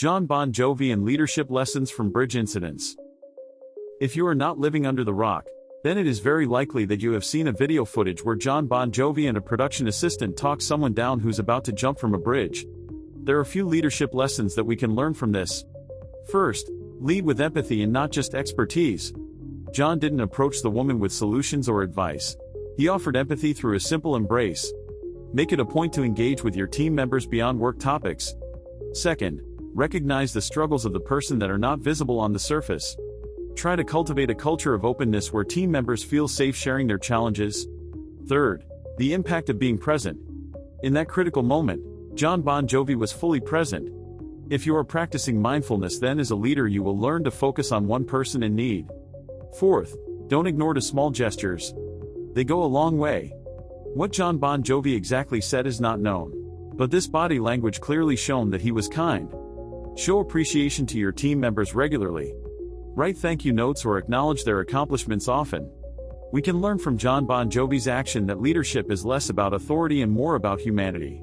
Jon Bon Jovi and leadership lessons from Bridge Incidence. If you are not living under the rock, then it is very likely that you have seen a video footage where Jon Bon Jovi and a production assistant talk someone down who's about to jump from a bridge. There are a few leadership lessons that we can learn from this. First, lead with empathy and not just expertise. Jon didn't approach the woman with solutions or advice. He offered empathy through a simple embrace. Make it a point to engage with your team members beyond work topics. Second, recognize the struggles of the person that are not visible on the surface. Try to cultivate a culture of openness where team members feel safe sharing their challenges. Third, the impact of being present. In that critical moment, Jon Bon Jovi was fully present. If you are practicing mindfulness, then as a leader you will learn to focus on one person in need. Fourth, don't ignore the small gestures. They go a long way. What Jon Bon Jovi exactly said is not known, but this body language clearly shown that he was kind. Show appreciation to your team members regularly. Write thank you notes or acknowledge their accomplishments often. We can learn from Jon Bon Jovi's action that leadership is less about authority and more about humanity.